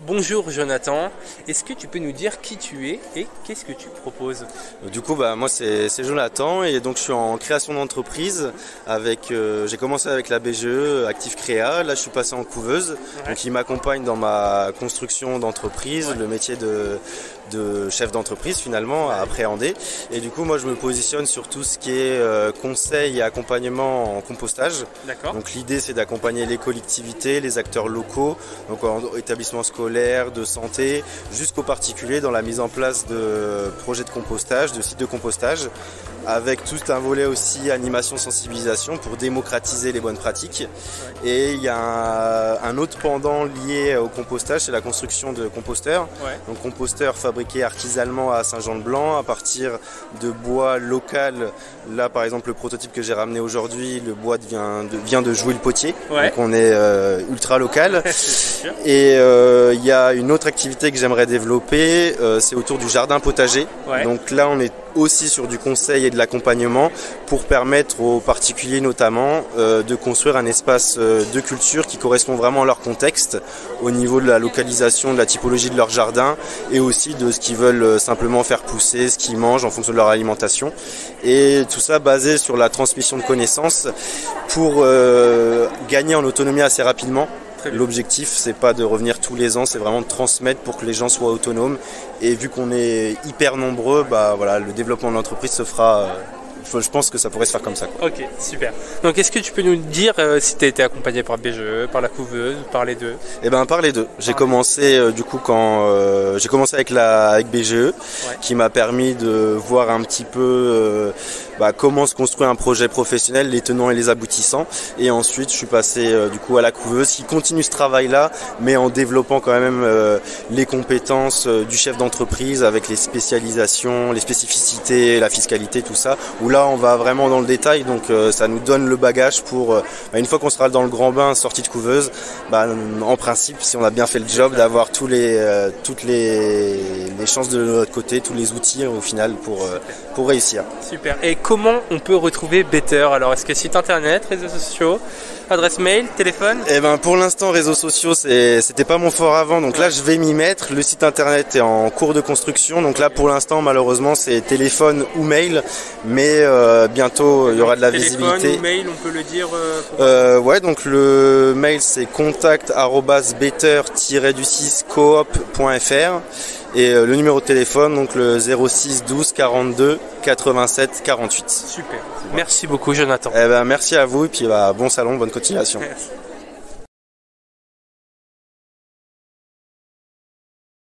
Bonjour Jonathan, est-ce que tu peux nous dire qui tu es et qu'est-ce que tu proposes? Du coup, moi c'est Jonathan et donc je suis en création d'entreprise avec. J'ai commencé avec la BGE Active Créa. Là, je suis passé en couveuse, donc il m'accompagne dans ma construction d'entreprise, le métier de chef d'entreprise finalement à appréhender. Et du coup, moi je me positionne sur tout ce qui est conseil et accompagnement en compostage. Donc l'idée c'est d'accompagner les collectivités, les acteurs locaux, donc en établissement scolaire, de santé, jusqu'aux particuliers dans la mise en place de projets de compostage, de sites de compostage, avec tout un volet aussi animation, sensibilisation pour démocratiser les bonnes pratiques. Et il y a un autre pendant lié au compostage, c'est la construction de composteurs. Donc composteurs fabriqués artisanalement à Saint-Jean-de-Blanc à partir de bois local. Là par exemple le prototype que j'ai ramené aujourd'hui, le bois vient de Jouy-le-Potier, donc on est ultra local. Et il y a une autre activité que j'aimerais développer, c'est autour du jardin potager. Donc là on est aussi sur du conseil et de l'accompagnement pour permettre aux particuliers notamment de construire un espace de culture qui correspond vraiment à leur contexte au niveau de la localisation, de la typologie de leur jardin et aussi de ce qu'ils veulent simplement faire pousser, ce qu'ils mangent en fonction de leur alimentation. Et tout ça basé sur la transmission de connaissances pour gagner en autonomie assez rapidement. L'objectif, c'est pas de revenir tous les ans, c'est vraiment de transmettre pour que les gens soient autonomes. Et vu qu'on est hyper nombreux, le développement de l'entreprise se fera. Je pense que ça pourrait se faire comme ça, quoi. Ok, super. Donc est-ce que tu peux nous dire si tu as été accompagné par BGE, par la couveuse, par les deux? Par les deux. J'ai commencé j'ai commencé avec BGE, qui m'a permis de voir un petit peu comment se construit un projet professionnel, les tenants et les aboutissants. Et ensuite je suis passé à la couveuse qui continue ce travail-là, mais en développant quand même les compétences du chef d'entreprise avec les spécialisations, les spécificités, la fiscalité, tout ça. Où là on va vraiment dans le détail, donc ça nous donne le bagage pour une fois qu'on sera dans le grand bain sortie de couveuse, en principe si on a bien fait le job d'avoir toutes les chances de notre côté, tous les outils au final pour réussir. Super. Et comment on peut retrouver Better? Alors est-ce que site internet, réseaux sociaux, adresse mail, téléphone? Pour l'instant réseaux sociaux c'était pas mon fort avant, donc là je vais m'y mettre. Le site internet est en cours de construction, donc là pour l'instant malheureusement c'est téléphone ou mail, mais bientôt il y aura de la visibilité. Téléphone ou mail, on peut le dire donc le mail c'est contact@better-coop.fr et le numéro de téléphone donc le 06 12 42 87 48. Super. Merci beaucoup Jonathan. Merci à vous et puis bon salon, bonne continuation. Merci.